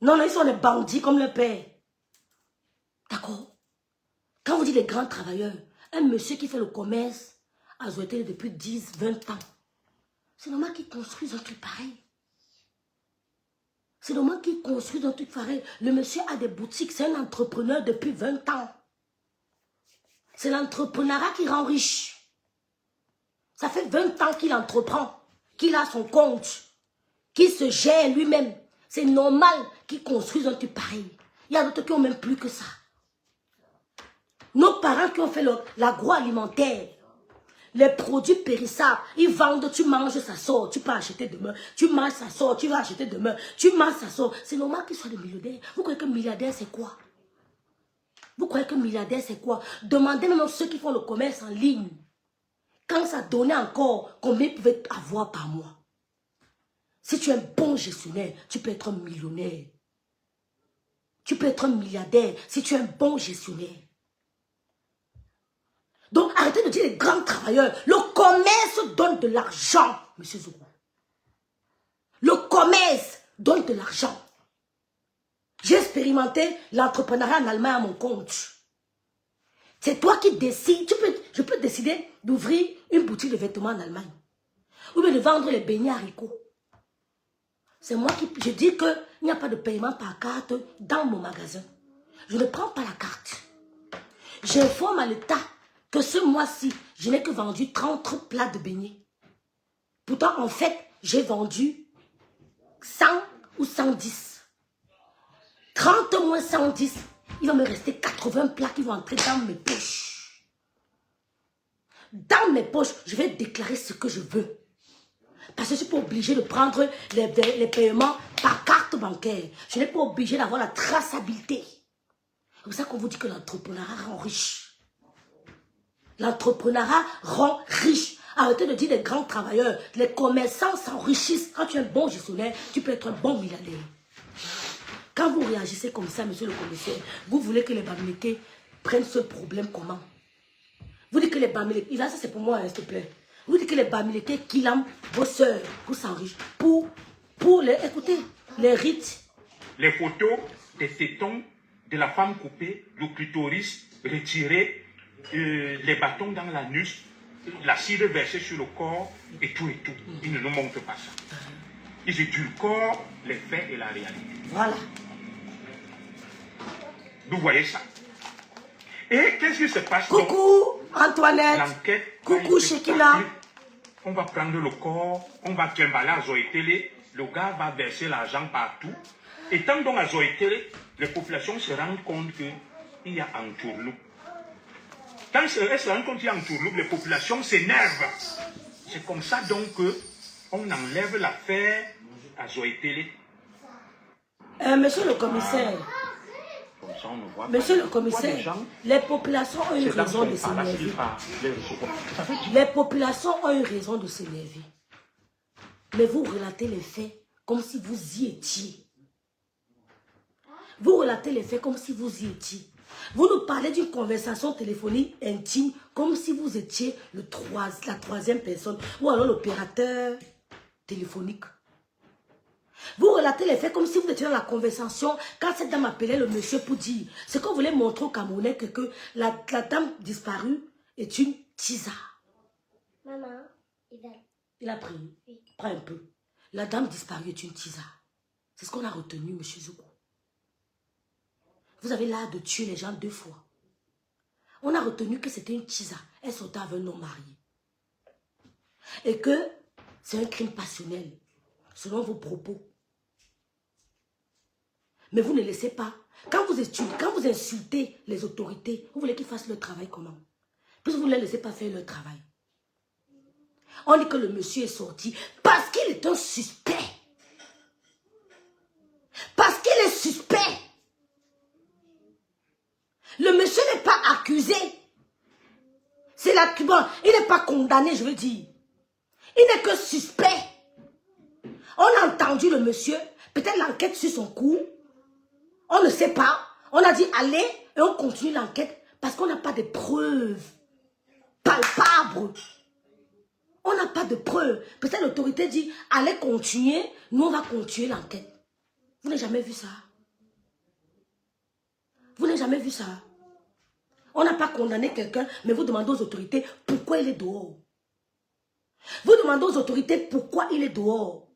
Non, non, ils sont des bandits comme le père. D'accord? Quand vous dites les grands travailleurs, un monsieur qui fait le commerce à Zoétélé depuis 10, 20 ans, c'est normal qu'il construise un truc pareil. C'est normal qu'il construise un truc pareil. Le monsieur a des boutiques, c'est un entrepreneur depuis 20 ans. C'est l'entrepreneuriat qui rend riche. Ça fait 20 ans qu'il entreprend, qu'il a son compte, qu'il se gère lui-même. C'est normal qu'il construise un truc pareil. Il y a d'autres qui n'ont même plus que ça. Nos parents qui ont fait l'agroalimentaire, les produits périssables, ils vendent, tu manges, ça sort, tu peux acheter demain. Tu manges, ça sort, tu vas acheter demain. Tu manges, ça sort. C'est normal qu'ils soient des milliardaires. Vous croyez que milliardaire, c'est quoi? Vous croyez que milliardaire, c'est quoi? Demandez même à ceux qui font le commerce en ligne. Quand ça donnait encore, combien ils pouvaient avoir par mois? Si tu es un bon gestionnaire, tu peux être un millionnaire. Tu peux être un milliardaire si tu es un bon gestionnaire. Donc, arrêtez de dire les grands travailleurs. Le commerce donne de l'argent, monsieur Zougou. Le commerce donne de l'argent. J'ai expérimenté l'entrepreneuriat en Allemagne à mon compte. C'est toi qui décides. Je peux décider d'ouvrir une boutique de vêtements en Allemagne. Ou bien de vendre les beignets haricots. C'est moi qui... Je dis qu'il n'y a pas de paiement par carte dans mon magasin. Je ne prends pas la carte. J'informe à l'État que ce mois-ci, je n'ai que vendu 30 plats de beignets. Pourtant, en fait, j'ai vendu 100 ou 110. 30 moins 110, il va me rester 80 plats qui vont entrer dans mes poches. Dans mes poches, je vais déclarer ce que je veux. Parce que je ne suis pas obligé de prendre les paiements par carte bancaire. Je n'ai pas obligé d'avoir la traçabilité. C'est pour ça qu'on vous dit que l'entrepreneuriat rend riche. L'entrepreneuriat rend riche. Arrêtez de dire des grands travailleurs. Les commerçants s'enrichissent. Quand tu es un bon gestionnaire, tu peux être un bon milliardaire. Quand vous réagissez comme ça, monsieur le commissaire, vous voulez que les Bamileke prennent ce problème comment? Vous dites que les Bamileke, là ça c'est pour moi, s'il te plaît. Vous dites que les Bamileke kilament vos soeurs pour s'enrichir. Pour les, écoutez, les rites. Les photos des tétons de la femme coupée, le clitoris retiré, les bâtons dans l'anus, la cire versée sur le corps et tout et tout. Ils ne nous montrent pas ça. Ils édulcorent les faits et la réalité. Voilà. Vous voyez ça. Et qu'est-ce qui se passe? Coucou Antoinette. L'enquête. Coucou Shekina. On va prendre le corps, on va t'emballer à Zoétélé, le gars va verser l'argent partout. Et tant donc à Zoétélé, les populations se rendent compte qu'il y a un tourloupe. Quand elles se rendent compte qu'il y a un tourloupe, les populations s'énervent. C'est comme ça donc qu'on enlève l'affaire à Zoétélé. Monsieur le commissaire. Ça, on ne voit Monsieur pas. le commissaire, Gens, les populations ont une raison de s'énerver. Les populations ont une raison de s'énerver. Mais vous relatez les faits comme si vous y étiez. Vous relatez les faits comme si vous y étiez. Vous nous parlez d'une conversation téléphonique intime comme si vous étiez la troisième personne ou alors l'opérateur téléphonique. Vous relatez les faits comme si vous étiez dans la conversation quand cette dame appelait le monsieur pour dire ce qu'on voulait montrer au Camerounais que la dame disparue est une tisa. Maman, Il a pris. Oui. Prends un peu. La dame disparue est une tisa. C'est ce qu'on a retenu, monsieur Zougou. Vous avez l'art de tuer les gens 2 fois. On a retenu que c'était une tisa. Elle sortait avec un homme marié. Et que c'est un crime passionnel, selon vos propos. Mais vous ne laissez pas. Quand vous insultez les autorités, vous voulez qu'ils fassent leur travail comment? Puis vous ne les laissez pas faire leur travail. On dit que le monsieur est sorti parce qu'il est un suspect. Parce qu'il est suspect. Le monsieur n'est pas accusé. C'est l'accusé. Il n'est pas condamné, je veux dire. Il n'est que suspect. On a entendu le monsieur. Peut-être l'enquête sur son cours. On ne sait pas. On a dit allez et on continue l'enquête parce qu'on n'a pas de preuves palpables. On n'a pas de preuves. Peut-être l'autorité dit allez continuer, nous on va continuer l'enquête. Vous n'avez jamais vu ça? Vous n'avez jamais vu ça? On n'a pas condamné quelqu'un, mais vous demandez aux autorités pourquoi il est dehors. Vous demandez aux autorités pourquoi il est dehors.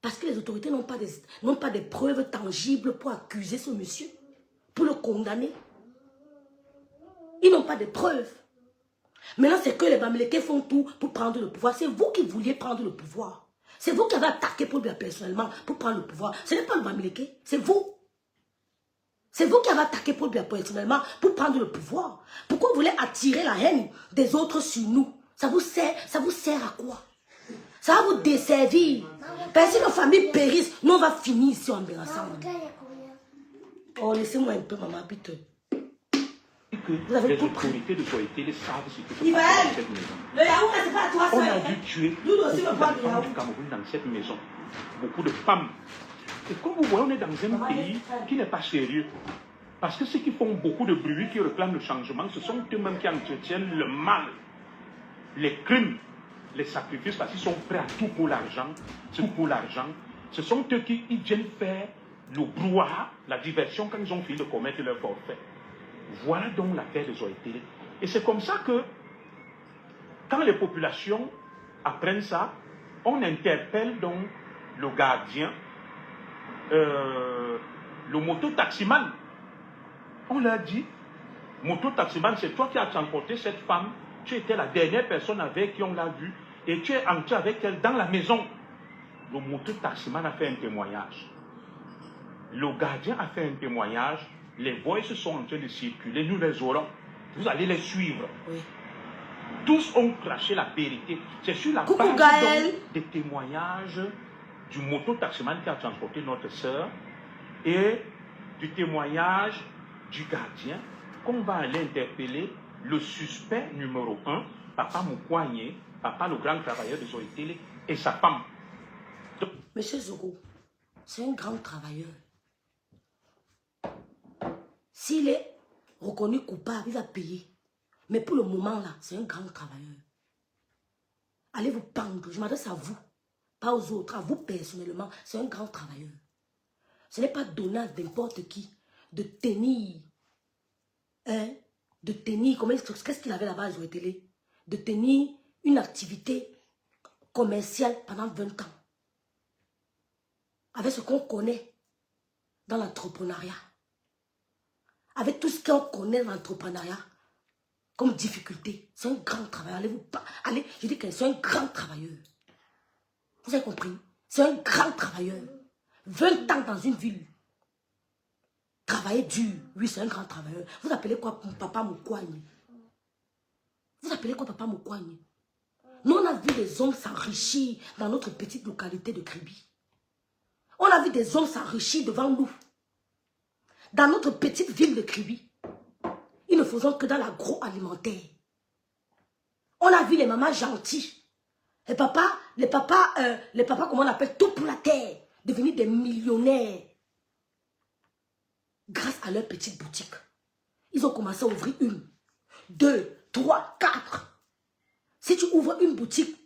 Parce que les autorités n'ont pas des preuves tangibles pour accuser ce monsieur, pour le condamner. Ils n'ont pas de preuves. Maintenant, c'est que les Bamileke font tout pour prendre le pouvoir. C'est vous qui vouliez prendre le pouvoir. C'est vous qui avez attaqué Paul Biya personnellement pour prendre le pouvoir. Ce n'est pas le Bamileke, c'est vous. C'est vous qui avez attaqué Paul Biya personnellement pour prendre le pouvoir. Pourquoi vous voulez attirer la haine des autres sur nous? Ça vous sert à quoi? Ça va vous desservir. Parce que si nos familles périssent, nous on va finir ici en bien ensemble. Oh, laissez-moi un peu, maman, habite. Vous avez les autorités de Soweto savent ce que c'est dans cette maison. Le yaourt, c'est pas à toi seul. On a dû tuer beaucoup de femmes du Cameroun dans cette maison. Beaucoup de femmes. Et comme vous voyez, on est dans un pays qui n'est pas sérieux. Parce que ceux qui font beaucoup de bruit, qui réclament le changement, ce sont eux-mêmes qui entretiennent le mal, les crimes, les sacrifices, parce qu'ils sont prêts à tout pour l'argent. Tout pour l'argent. Ce sont eux qui viennent faire le brouhaha, la diversion quand ils ont fini de commettre leur forfait. Voilà donc l'affaire de Soweto. Et c'est comme ça que, quand les populations apprennent ça, on interpelle donc le gardien, le moto-taximan. On leur dit, moto-taximan, c'est toi qui as transporté cette femme, tu étais la dernière personne avec qui on l'a vue, et tu es entré avec elle dans la maison. Le moto-taximan a fait un témoignage. Le gardien a fait un témoignage. Les voices sont en train de circuler, nous les aurons. Vous allez les suivre. Oui. Tous ont craché la vérité. C'est sur la base des témoignages du moto-taximan qui a transporté notre sœur et du témoignage du gardien qu'on va aller interpeller le suspect numéro 1, Papa Moukwanye, Papa le grand travailleur de Soweto et sa femme. Donc, Monsieur Zogo, c'est un grand travailleur. S'il est reconnu coupable, il va payer. Mais pour le moment, là, c'est un grand travailleur. Allez vous pendre. Je m'adresse à vous, pas aux autres, à vous personnellement. C'est un grand travailleur. Ce n'est pas donné à n'importe qui de tenir, qu'est-ce qu'il avait là-bas à Soweto? De tenir une activité commerciale pendant 20 ans. Avec ce qu'on connaît dans l'entrepreneuriat. Avec tout ce qu'on connaît dans l'entrepreneuriat comme difficulté. C'est un grand travailleur. Allez, je dis que c'est un grand travailleur. Vous avez compris? C'est un grand travailleur. 20 ans dans une ville. Travailler dur. Oui, c'est un grand travailleur. Vous appelez quoi Papa Moukwanye? Vous appelez quoi Papa Moukwanye? Nous, on a vu des hommes s'enrichir dans notre petite localité de Kribi. On a vu des hommes s'enrichir devant nous. Dans notre petite ville de Kribi. Ils ne faisons que dans l'agroalimentaire. On a vu les mamans gentilles. Les papas, comment on appelle, tout pour la terre, devenir des millionnaires. Grâce à leur petite boutique. Ils ont commencé à ouvrir 1, 2, 3, 4. Si tu ouvres une boutique,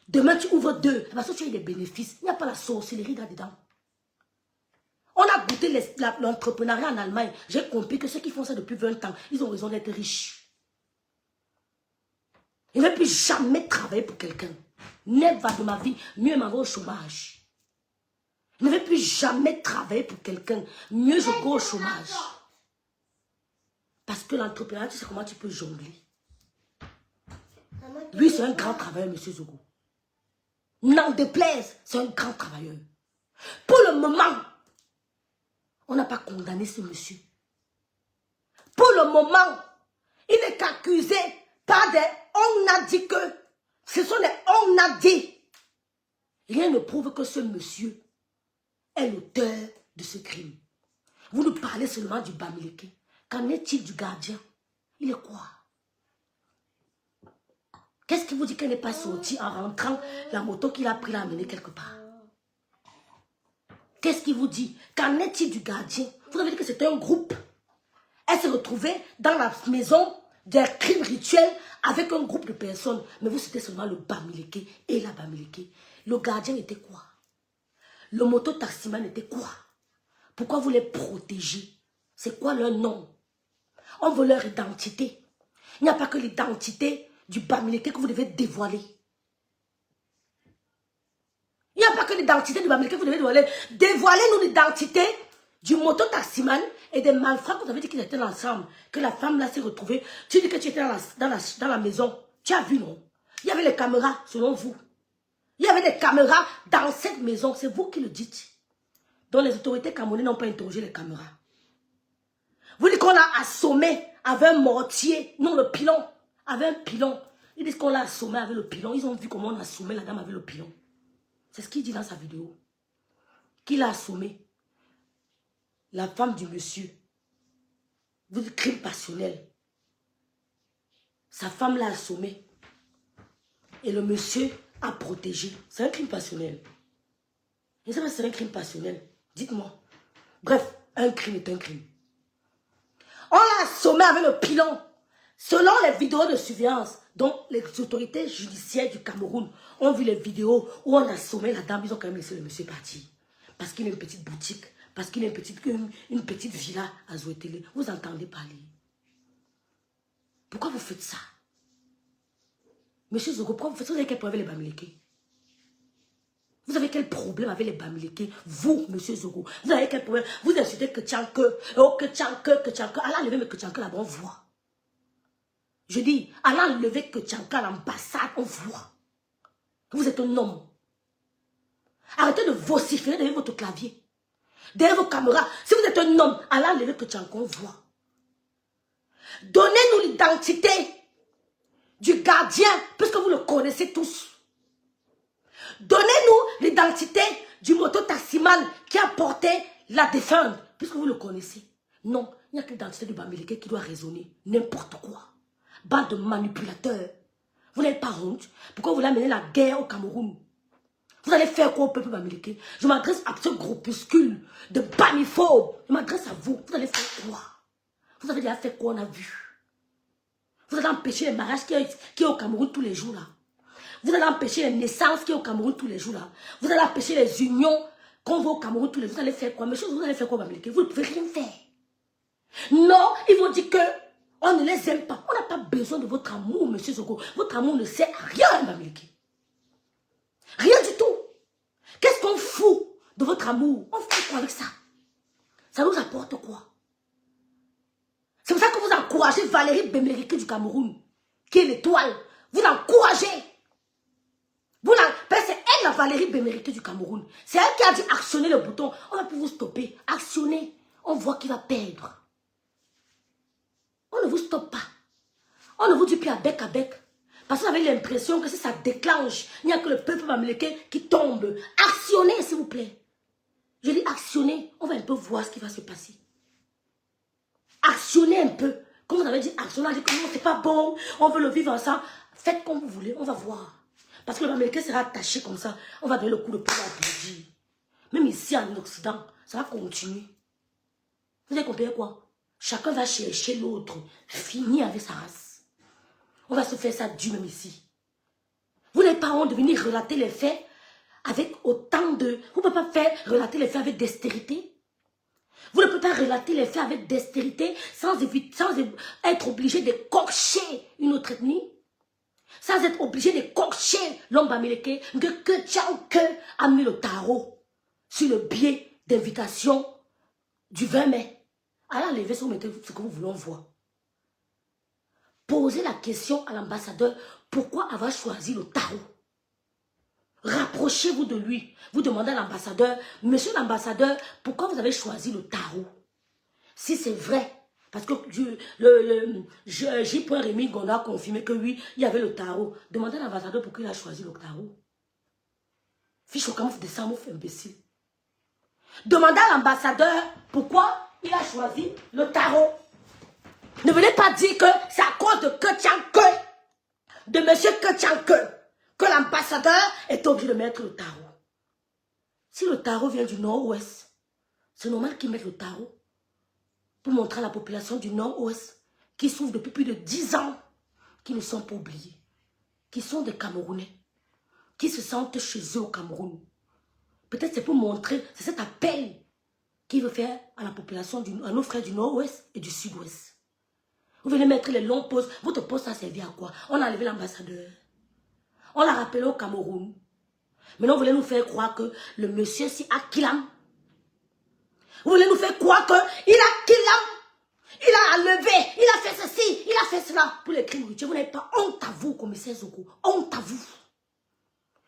demain tu ouvres 2. Parce que tu as des bénéfices. Il n'y a pas la sorcellerie là-dedans. On a goûté l'entrepreneuriat en Allemagne. J'ai compris que ceux qui font ça depuis 20 ans, ils ont raison d'être riches. Je ne vais plus jamais travailler pour quelqu'un. Never de ma vie, mieux m'en va au chômage. Je ne vais plus jamais travailler pour quelqu'un. Mieux je go au chômage. Parce que l'entrepreneuriat, tu sais comment tu peux jongler. Lui, c'est un grand travailleur, monsieur Zogo. N'en déplaise, c'est un grand travailleur. Pour le moment, on n'a pas condamné ce monsieur. Pour le moment, il n'est qu'accusé par des on a dit que. Ce sont des on a dit. Rien ne prouve que ce monsieur est l'auteur de ce crime. Vous nous parlez seulement du Bamileke. Qu'en est-il du gardien? Il est quoi? Qu'est-ce qui vous dit qu'elle n'est pas sortie en rentrant la moto qu'il a pris l'a amenée quelque part? Qu'est-ce qui vous dit? Qu'en est-il du gardien? Vous avez dit que c'était un groupe. Elle s'est retrouvée dans la maison des crimes rituels avec un groupe de personnes. Mais vous, c'était seulement le Bamileke et la Bamileke. Le gardien était quoi? Le moto-taximan était quoi? Pourquoi vous les protégez? C'est quoi leur nom? On veut leur identité. Il n'y a pas que l'identité du Bamileke que vous devez dévoiler. Il n'y a pas que l'identité du Bamileke que vous devez dévoiler. Dévoilez-nous l'identité du moto-taximan et des malfrats que vous avez dit qu'ils étaient ensemble. Que la femme là s'est retrouvée. Tu dis que tu étais dans la maison. Tu as vu, non? Il y avait les caméras, selon vous. Il y avait des caméras dans cette maison. C'est vous qui le dites. Donc les autorités camerounaises n'ont pas interrogé les caméras. Vous dites qu'on l'a assommé avec un mortier. Non, le pilon. Avec un pilon. Ils disent qu'on l'a assommé avec le pilon. Ils ont vu comment on a assommé la dame avec le pilon. C'est ce qu'il dit dans sa vidéo. Qui l'a assommé? La femme du monsieur. Vous dites crime passionnel. Sa femme l'a assommé. Et le monsieur a protégé. C'est un crime passionnel. Je ne sais pas si c'est un crime passionnel. Dites-moi. Bref, un crime est un crime. On l'a assommé avec le pilon. Selon les vidéos de surveillance, donc les autorités judiciaires du Cameroun ont vu les vidéos où on a assommé la dame. Ils ont quand même laissé le monsieur partir. Parce qu'il a une petite boutique. Parce qu'il a une petite villa à Zouetele. Vous entendez parler. Pourquoi vous faites ça? Monsieur Zogo, pourquoi vous faites ça? Vous avez quel problème avec les Bamileke? Vous avez quel problème avec les Bamileke? Vous, monsieur Zogo, vous avez quel problème? Vous insultez que Tchanke, oh que Tchanke, que Tchanke. Allah enlever mais que Tchanke là-bas, on voit. Je dis, Allah enlever que Tchanke à l'ambassade, on voit. Vous êtes un homme. Arrêtez de vociférer derrière votre clavier. Derrière vos caméras. Si vous êtes un homme, Allah enlever que Tchanke, on voit. Donnez-nous l'identité du gardien, puisque vous le connaissez tous. Donnez-nous l'identité du moto-taximan qui a porté la défunte, puisque vous le connaissez. Non, il n'y a que l'identité du Bamileke qui doit raisonner. N'importe quoi. Bande de manipulateurs. Vous n'avez pas honte? Pourquoi vous voulez amener la guerre au Cameroun? Vous allez faire quoi au peuple Bamileke? Je m'adresse à ce groupuscule de bamiphobes. Je m'adresse à vous. Vous allez faire quoi? Vous avez déjà fait quoi? On a vu. Vous allez empêcher les mariages qui est au Cameroun tous les jours là. Vous allez empêcher les naissances qui est au Cameroun tous les jours là. Vous allez empêcher les unions qu'on voit au Cameroun tous les jours. Vous allez faire quoi? Monsieur, vous allez faire quoi, Bamileke? Vous ne pouvez rien faire. Non, ils vont dire que on ne les aime pas. On n'a pas besoin de votre amour, monsieur Zogo. Votre amour ne sert à rien, Bamileke. Rien du tout. Qu'est-ce qu'on fout de votre amour? On fait quoi avec ça? Ça nous apporte quoi? C'est pour ça que vous encouragez Valérie Bamileke du Cameroun, qui est l'étoile. Vous l'encouragez. C'est elle, la Valérie Bamileke du Cameroun. C'est elle qui a dit actionnez le bouton. On va plus vous stopper. Actionnez. On voit qu'il va perdre. On ne vous stoppe pas. On ne vous dit plus à bec. Parce que vous avez l'impression que si ça déclenche, il n'y a que le peuple Bamileke qui tombe. Actionnez, s'il vous plaît. Je dis actionnez. On va un peu voir ce qui va se passer. Actionnez un peu. Comme vous avez dit, actionnez. On dit que non, c'est pas bon. On veut le vivre ensemble. Faites comme vous voulez. On va voir. Parce que le Bamileke sera attaché comme ça. On va donner le coup de pouvoir au plaisir. Même ici en Occident, ça va continuer. Vous avez compris quoi? Chacun va chercher l'autre. Finir avec sa race. On va se faire ça dur même ici. Vous n'avez pas honte de venir relater les faits avec autant de... Vous ne pouvez pas faire relater les faits avec dextérité. Vous ne pouvez pas relater les faits avec dextérité sans être obligé de cocher une autre ethnie. Sans être obligé de cocher l'homme Bamileke que Tchanke a mis le tarot sur le billet d'invitation du 20 mai. Allez enlever ce que vous voulez, on voit. Posez la question à l'ambassadeur, pourquoi avoir choisi le tarot? Rapprochez-vous de lui. Vous demandez à l'ambassadeur, monsieur l'ambassadeur, pourquoi vous avez choisi le tarot? Si c'est vrai, parce que J. Rémi Gonda a confirmé que oui, il y avait le tarot. Demandez à l'ambassadeur pourquoi il a choisi le tarot. Fiche au camoufle de ça, mouf imbécile. Demandez à l'ambassadeur pourquoi il a choisi le tarot. Ne venez pas dire que c'est à cause de Ketchanke, de monsieur Ketchanke, que l'ambassadeur est obligé de mettre le tarot. Si le tarot vient du nord-ouest, c'est normal qu'il mette le tarot pour montrer à la population du nord-ouest qui souffrent depuis plus de 10 ans, qui ne sont pas oubliés, qui sont des Camerounais, qui se sentent chez eux au Cameroun. Peut-être c'est pour montrer, c'est cet appel qui veut faire à la population, à nos frères du nord-ouest et du sud-ouest. Vous venez mettre les longs postes. Votre poste a servi à quoi? On a enlevé l'ambassadeur. On l'a rappelé au Cameroun. Maintenant, vous voulez nous faire croire que le monsieur si a Kilam. Vous voulez nous faire croire qu'il a Kilam. Il a enlevé, il a fait ceci, il a fait cela. Pour les crimes routiers, vous n'avez pas honte à vous, commissaire Zogo. Honte à vous.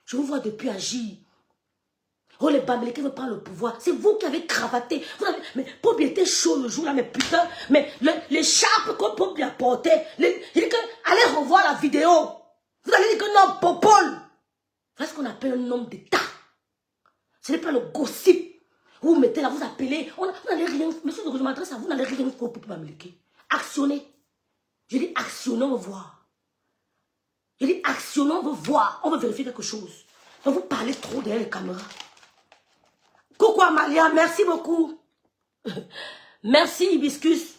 Je vous vois depuis agir. Oh, les Bamileke veulent prendre le pouvoir. C'est vous qui avez cravaté. Vous avez, mais Pobi était chaud le jour là, mais putain, mais l'écharpe que Pobi a porté, il dit que, allez revoir la vidéo. Vous allez dire que non, Popol. C'est ce qu'on appelle un homme d'État. Ce n'est pas le gossip. Vous mettez là, vous appelez. Vous n'allez rien. Monsieur, je m'adresse à vous, vous n'allez rien faire pour Bamileke. Actionnez. Je dis actionnons, on veut voir. Je dis actionnons, on veut voir. On veut vérifier quelque chose. Donc vous parlez trop derrière les caméras. Coucou Amalia, merci beaucoup. Merci Hibiscus.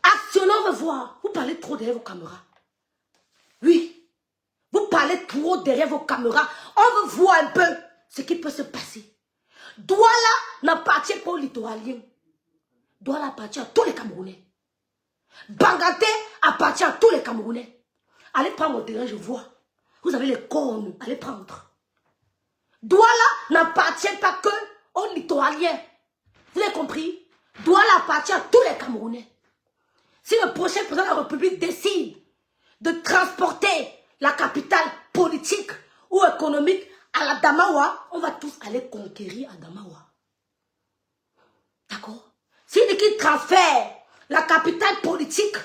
Actionnons, on veut voir. Vous parlez trop derrière vos caméras. Oui. Vous parlez trop derrière vos caméras. On veut voir un peu ce qui peut se passer. Douala n'appartient pas aux littoraliens. Douala appartient à tous les Camerounais. Bangaté appartient à tous les Camerounais. Allez prendre mon terrain, je vois. Vous avez les cornes, allez prendre. Douala n'appartient pas que aux littoraliens. Vous avez compris? Douala appartient à tous les Camerounais. Si le prochain président de la République décide de transporter la capitale politique ou économique à la Damawa, on va tous aller conquérir à Damawa. D'accord? S'il dit qu'il transfère la capitale politique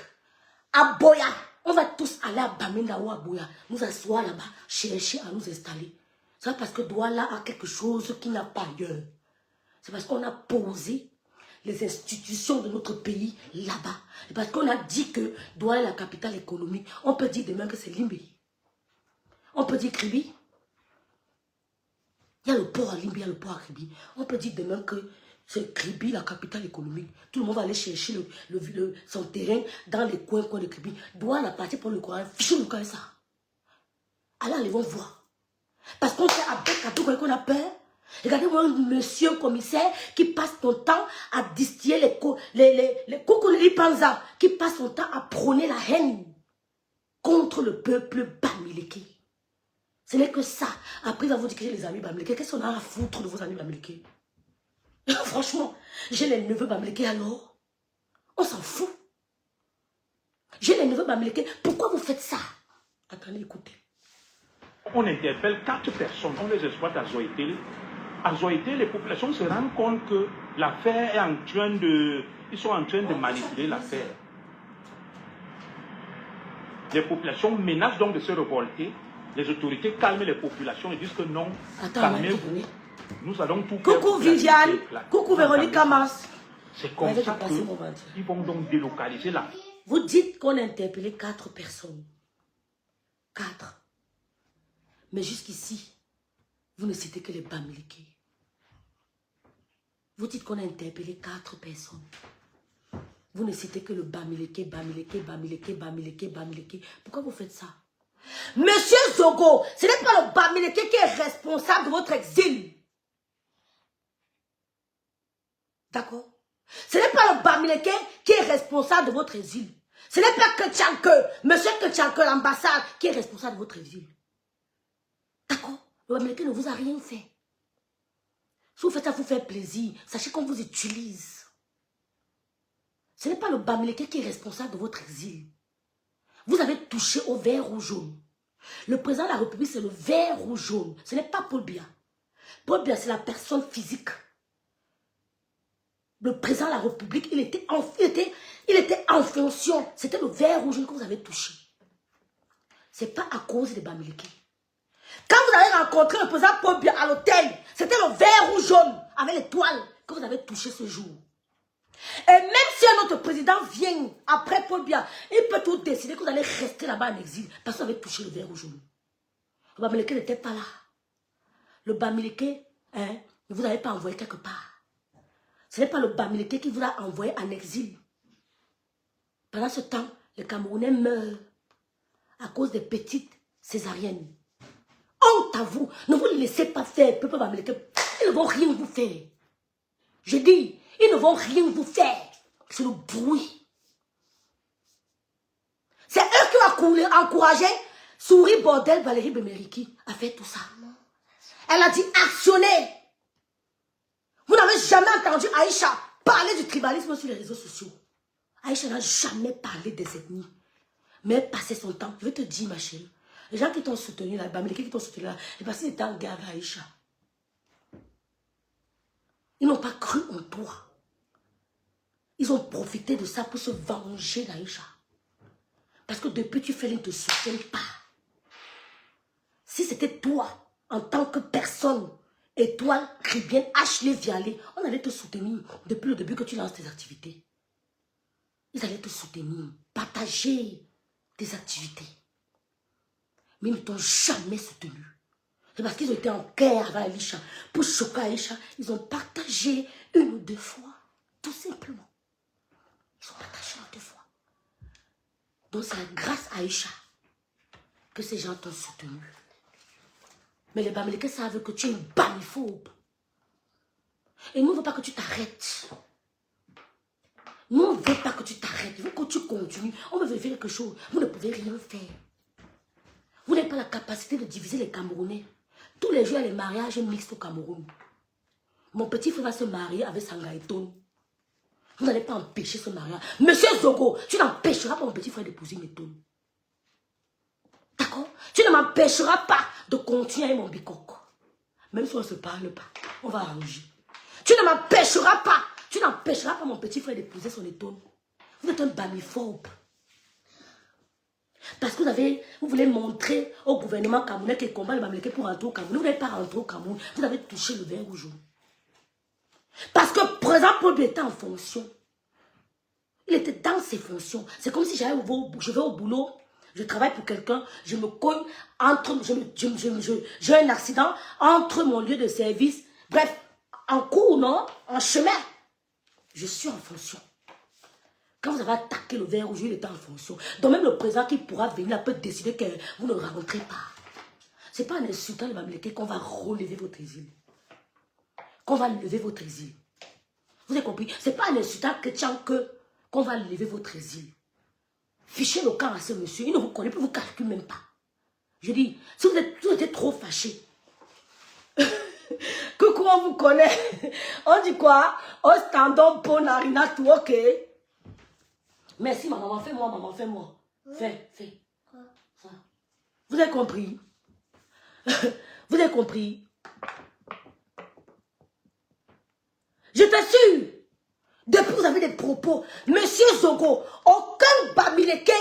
à Boya, on va tous aller à Bamenda ou à Boya, nous asseoir là-bas, chercher à nous installer. C'est parce que Douala a quelque chose qu'il n'a pas ailleurs. C'est parce qu'on a posé les institutions de notre pays là-bas. C'est parce qu'on a dit que Douala est la capitale économique. On peut dire demain que c'est Limbe. On peut dire Kribi. Il y a le port à Limbe, il y a le port à Kribi. On peut dire demain que c'est Kribi, la capitale économique. Tout le monde va aller chercher son terrain dans les coins de Kribi. Douala partir pour le coin, fichu le coin ça. Alors, ils vont voir. Parce qu'on fait avec à tout qu'on a peur. Regardez-moi monsieur commissaire qui passe son temps à distiller les coucoulis panza, qui passe son temps à prôner la haine contre le peuple Bamileke. Ce n'est que ça. Après, il va vous dire que j'ai les amis Bamileke. Qu'est-ce qu'on a à foutre de vos amis Bamileke? Franchement, j'ai les neveux Bamileke alors. On s'en fout. J'ai les neveux Bamileke. Pourquoi vous faites ça? Attendez, écoutez. On interpelle 4 personnes, on les exploite à Zoétélé. À Zoétélé, les populations se rendent compte que l'affaire est en train de... Ils sont en train de manipuler l'affaire. Les populations menacent donc de se révolter. Les autorités calment les populations et disent que non, calmez-vous. Nous allons tout faire. Coucou Viviane, coucou Véronique Camas. C'est comme ça qu'ils vont donc délocaliser la... Vous dites qu'on a interpellé 4 personnes. 4. Mais jusqu'ici, vous ne citez que les Bamileke. Vous dites qu'on a interpellé 4 personnes. Vous ne citez que le Bamileke, Bamileke, Bamileke, Bamileke, Bamileke. Pourquoi vous faites ça? Monsieur Zogo, ce n'est pas le Bamileke qui est responsable de votre exil. D'accord? Ce n'est pas le Bamileke qui est responsable de votre exil. Ce n'est pas Ketchanke, monsieur Ketchanke, l'ambassade, qui est responsable de votre exil. D'accord? Le Bamileke ne vous a rien fait. Si vous faites ça pour vous faire plaisir, sachez qu'on vous utilise. Ce n'est pas le Bamileke qui est responsable de votre exil. Vous avez touché au vert ou jaune. Le président de la République, c'est le vert ou jaune. Ce n'est pas Paul Biya. Paul Biya, c'est la personne physique. Le président de la République, il était en fonction. C'était le vert ou jaune que vous avez touché. Ce n'est pas à cause des Bamileke. Quand vous avez rencontré le président Paul Biya à l'hôtel, c'était le vert ou jaune avec l'étoile que vous avez touché ce jour. Et même si un autre président vient après Paul Biya, il peut tout décider que vous allez rester là-bas en exil parce que vous avez touché le vert ou jaune. Le Bamileke n'était pas là. Le Bamileke, ne vous avez pas envoyé quelque part. Ce n'est pas le Bamileke qui vous a envoyé en exil. Pendant ce temps, les Camerounais meurent à cause des petites césariennes. Honte à vous, ne vous laissez pas faire, peuple Bamileke. Ils ne vont rien vous faire. Je dis, ils ne vont rien vous faire. C'est le bruit. C'est eux qui ont encouragé Souris Bordel Valérie Bemeriki à faire tout ça. Elle a dit actionnez. Vous n'avez jamais entendu Aïcha parler du tribalisme sur les réseaux sociaux. Aïcha n'a jamais parlé des ethnies. Mais elle passait son temps. Je vais te dire, ma chérie, les gens qui t'ont soutenu là, les Américains qui t'ont soutenu là, ils passaient du temps en guerre avec Aïcha. Ils n'ont pas cru en toi. Ils ont profité de ça pour se venger d'Aïcha. Parce que depuis tu fais, ils ne te soutiennent pas. Si c'était toi, en tant que personne, Étoile, Caribbean, Ashley Vialé, on allait te soutenir depuis le début que tu lances tes activités. Ils allaient te soutenir, partager tes activités. Mais ils ne t'ont jamais soutenu. C'est parce qu'ils ont été en guerre avec Aïcha. Pour choquer Aïcha, ils ont partagé 1 ou 2 fois. Tout simplement. Ils ont partagé 1 ou 2 fois. Donc c'est grâce à Aïcha que ces gens t'ont soutenu. Mais les Bamileke savent que tu es une bamiphobe. Et nous, on ne veut pas que tu t'arrêtes. Nous, on ne veut pas que tu t'arrêtes. Il faut que tu continues. On veut vérifier quelque chose. Vous ne pouvez rien faire. Vous n'avez pas la capacité de diviser les Camerounais. Tous les jours, il y a les mariages mixtes au Cameroun. Mon petit frère va se marier avec Sangaïton. Vous n'allez pas empêcher ce mariage. Monsieur Zogo, tu n'empêcheras pas mon petit frère d'épouser Méton. D'accord? Tu ne m'empêcheras pas de continuer avec mon bicoque. Même si on ne se parle pas, on va arranger. Tu ne m'empêcheras pas. Tu n'empêcheras pas mon petit frère d'épouser son étonne. Vous êtes un bamiphobe. Parce que vous voulez montrer au gouvernement camerounais qui combat le Bamileke pour rentrer au Cameroun. Vous n'avez pas rentré au Cameroun. Vous avez touché le verre rouge. Parce que, par exemple, Paul était en fonction. Il était dans ses fonctions. C'est comme si je vais au boulot, je travaille pour quelqu'un, je me cogne entre, j'ai un accident entre mon lieu de service, bref, en cours, non, en chemin. Je suis en fonction. Quand vous avez attaqué le verre rouge, il était en fonction. Donc même le président qui pourra venir peut décider que vous ne rentrez pas. Ce n'est pas en insultant le Bamileke qu'on va relever votre exil. Qu'on va lever votre exil. Vous avez compris? Ce n'est pas en insultant Chrétien qu'on va lever votre exil. Fichez le camp à ce monsieur. Il ne vous connaît plus, il ne vous calcule même pas. Je dis, si vous êtes trop fâché, coucou, on vous connaît. On dit quoi? Ostendons pour Narina tout, ok? Merci, ma maman. Fais-moi, maman, fais-moi. Fais. Ça. Vous avez compris? Vous avez compris? Je t'assure, depuis que vous avez des propos, monsieur Zogo, aucun Bamileke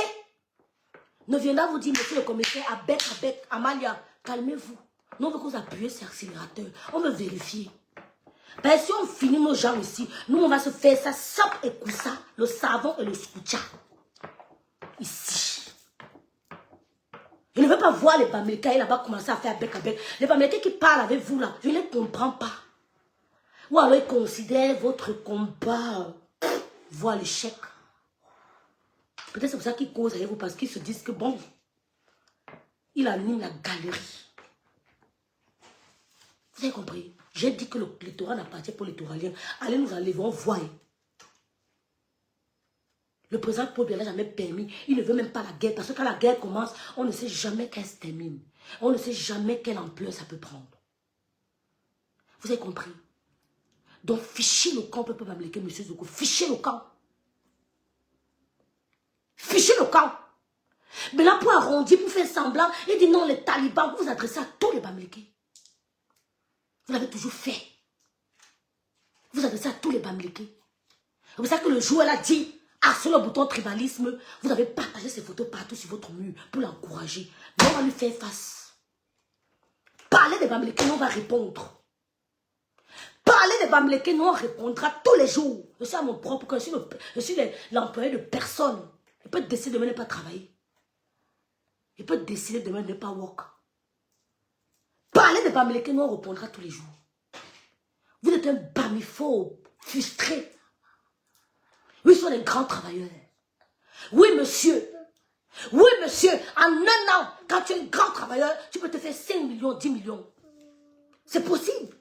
ne viendra vous dire, monsieur le commissaire, Abek, Amalia, calmez-vous. Nous, on veut que vous appuyez sur l'accélérateur. On veut vérifier. Ben, si on finit nos gens ici, nous, on va se faire ça, sap et koussa, le savon et le scoucha. Ici. Je ne veux pas voir les Bamileke là-bas commencer à faire Abek. Les Bamileke qui parlent avec vous là, je ne les comprends pas. Ou alors ils considèrent votre combat, voire l'échec. Peut-être c'est pour ça qu'ils causent avec vous, parce qu'ils se disent que bon, il anime la galerie. Vous avez compris? J'ai dit que le littoral n'appartient pas aux littoraliens. Allez, nous enlevons, voyez. Le président Paul Biya n'a jamais permis. Il ne veut même pas la guerre. Parce que quand la guerre commence, on ne sait jamais qu'elle se termine. On ne sait jamais quelle ampleur ça peut prendre. Vous avez compris? Donc, fichez le camp, peuple Bamileke, monsieur Zogo. Fichez le camp. Fichez le camp. Mais là, pour arrondir, pour faire semblant, il dit non, les talibans, vous vous adressez à tous les Bamileke. Vous l'avez toujours fait. Vous vous adressez à tous les Bamileke. C'est pour ça que le jour, elle a dit, sur le bouton tribalisme, vous avez partagé ces photos partout sur votre mur pour l'encourager. Mais on va lui faire face. Parlez des Bamileke, nous on va répondre. Parlez des Bamileke, nous on répondra tous les jours. Je suis à mon propre cœur, je suis l'employé de personne. Il peut décider demain de ne pas travailler. Il peut décider demain de ne pas work. Parlez des Bamileke, nous on répondra tous les jours. Vous êtes un bamiphobe, frustré. Oui, ils sont des grands travailleurs. Oui, monsieur. Oui, monsieur. En 1 an, quand tu es un grand travailleur, tu peux te faire 5 millions, 10 millions. C'est possible.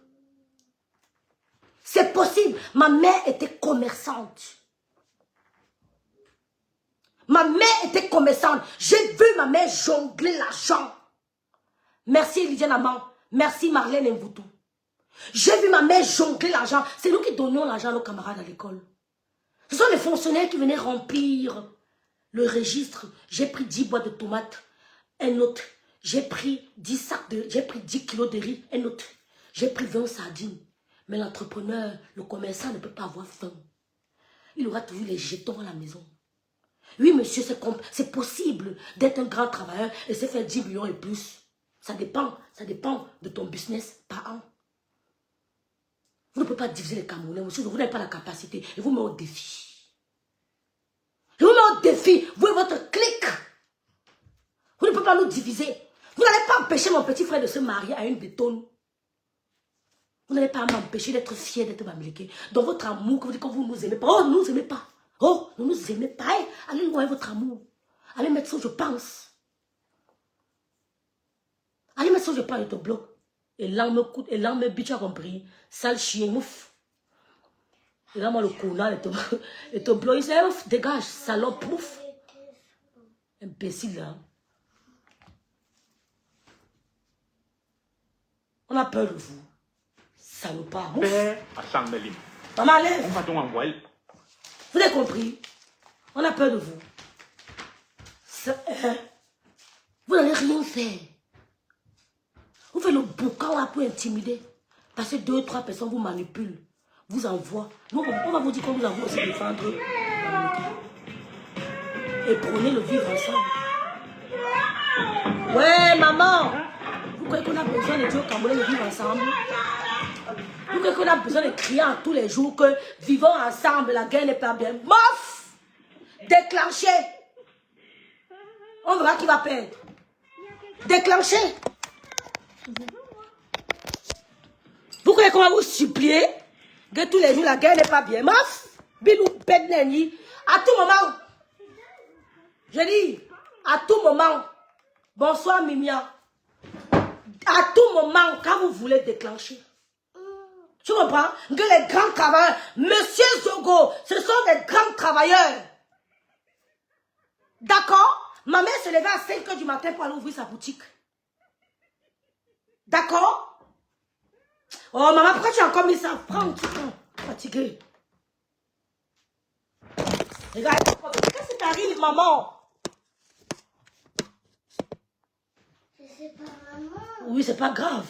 C'est possible. Ma mère était commerçante. Ma mère était commerçante. J'ai vu ma mère jongler l'argent. Merci Lydiane Amand. Merci Marlène Mvoutou. J'ai vu ma mère jongler l'argent. C'est nous qui donnions l'argent à nos camarades à l'école. Ce sont les fonctionnaires qui venaient remplir le registre. J'ai pris 10 boîtes de tomates. Un autre. J'ai pris 10 kilos de riz. Un autre. J'ai pris 20 sardines. Mais l'entrepreneur, le commerçant ne peut pas avoir faim. Il aura toujours les jetons à la maison. Oui, monsieur, c'est possible d'être un grand travailleur et se faire 10 millions et plus. Ça dépend de ton business par an. Vous ne pouvez pas diviser les Camerounais, monsieur, vous n'avez pas la capacité. Et vous mettez au défi. Je vous mets au défi, vous et votre clique. Vous ne pouvez pas nous diviser. Vous n'allez pas empêcher mon petit frère de se marier à une bétonne. Vous n'allez pas m'empêcher d'être fier d'être Bamileke. Dans votre amour, que vous dites que vous ne nous aimez pas. Oh, nous ne nous aimez pas. Oh, vous ne nous aimez pas. Hey, allez loin votre amour. Allez mettre ça, je pense. Allez mettre ça, je pense, je te bloque. Et là, me coûte, et là, me bitch, tu as compris. Sale chien, ouf. Et là, moi, le connard, et te bloque. Il dit, ouf, dégage, salope, ouf. Imbécile, là. On a peur de vous. Salopard, ouf. Père à Sanmelim. Maman, lève. On va donc envoyer. Vous avez compris? On a peur de vous. Vous n'allez rien faire. Vous faites le boucan là pour intimider. Parce que 2 ou 3 personnes vous manipulent. Vous envoient. Nous, on va vous dire qu'on vous envoie aussi défendre. Et prenez le vivre ensemble. Ouais, maman. Vous croyez qu'on a besoin de dire au Cameroun de vivre ensemble? Vous croyez qu'on a besoin de crier tous les jours que vivons ensemble, la guerre n'est pas bien. Mof! Déclenché. On verra qui va perdre. Déclenché. Vous croyez qu'on va vous supplier que tous les jours la guerre n'est pas bien? Mof! Bilou pète neni. À tout moment. Je dis, à tout moment. Bonsoir Mimia. À tout moment, quand vous voulez déclencher. Tu comprends? Que les grands travailleurs, Monsieur Zogo, ce sont des grands travailleurs. D'accord? Ma mère se levait à 5 h du matin pour aller ouvrir sa boutique. D'accord? Oh maman, pourquoi tu as encore mis ça? Prends un petit peu. Fatigué. Regarde, qu'est-ce qui t'arrive, maman? C'est pas maman. Oui, c'est pas grave.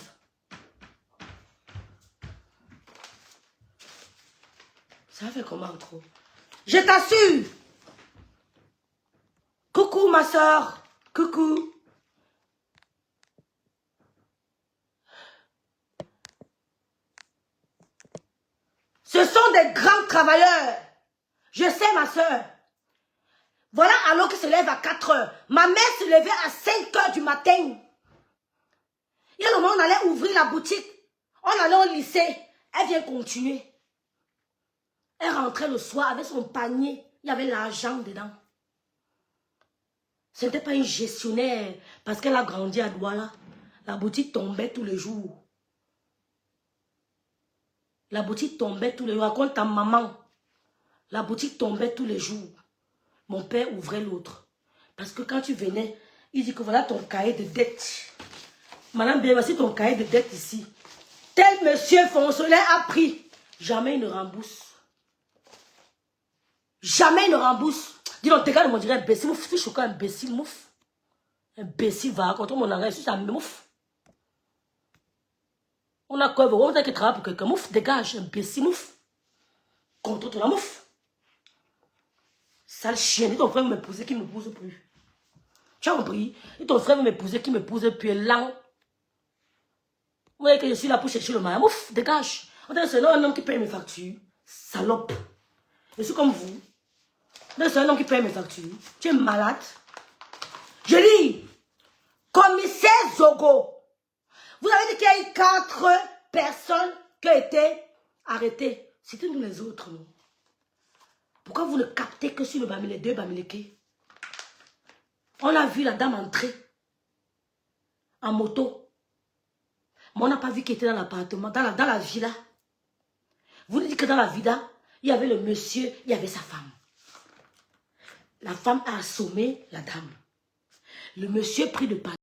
Ça fait comment trop? Je t'assure. Coucou ma soeur. Coucou. Ce sont des grands travailleurs. Je sais ma soeur. Voilà alors qui se lève à 4 h. Ma mère se levait à 5 h du matin. Il y a le moment où on allait ouvrir la boutique. On allait au lycée. Elle vient continuer. Elle rentrait le soir avec son panier. Il y avait l'argent dedans. Ce n'était pas une gestionnaire. Parce qu'elle a grandi à Douala. La boutique tombait tous les jours. La boutique tombait tous les jours. Raconte ta maman. La boutique tombait tous les jours. Mon père ouvrait l'autre. Parce que quand tu venais, il dit que voilà ton cahier de dette. Madame bien, voici ton cahier de dette ici. Tel monsieur fonctionnaire a pris. Jamais il ne rembourse. Jamais il ne rembourse. Dis donc, tes gars, on dirait imbécile. Mouf, tu choquant imbécile, mouf. Imbécile, va contre mon langage. C'est ça, mouf. On a quoi? On a qui travaille pour quelqu'un. Mouf, dégage, imbécile, mouf. Contre toi, mouf. Sale chien. Dis ton frère veut m'épouser qui ne m'épouse plus. Tu as compris? Dis ton frère veut m'épouser qui ne m'épouse plus. Il est lent. Vous voyez que je suis là pour chercher le mari. Mouf, dégage. On dirait que c'est un homme qui paye mes factures. Salope. Je suis comme vous. C'est un homme qui paye mes factures. Tu es malade. Je dis, commissaire Zogo, vous avez dit qu'il y a eu 4 personnes qui ont été arrêtées. C'était nous les autres, non? Pourquoi vous ne captez que sur le Bamileke, les 2 Bamileke? On a vu la dame entrer en moto. Mais on n'a pas vu qu'elle était dans l'appartement, dans la villa. Vous nous dites que dans la vida, il y avait le monsieur, il y avait sa femme. La femme a assommé la dame. Le monsieur prit de palais.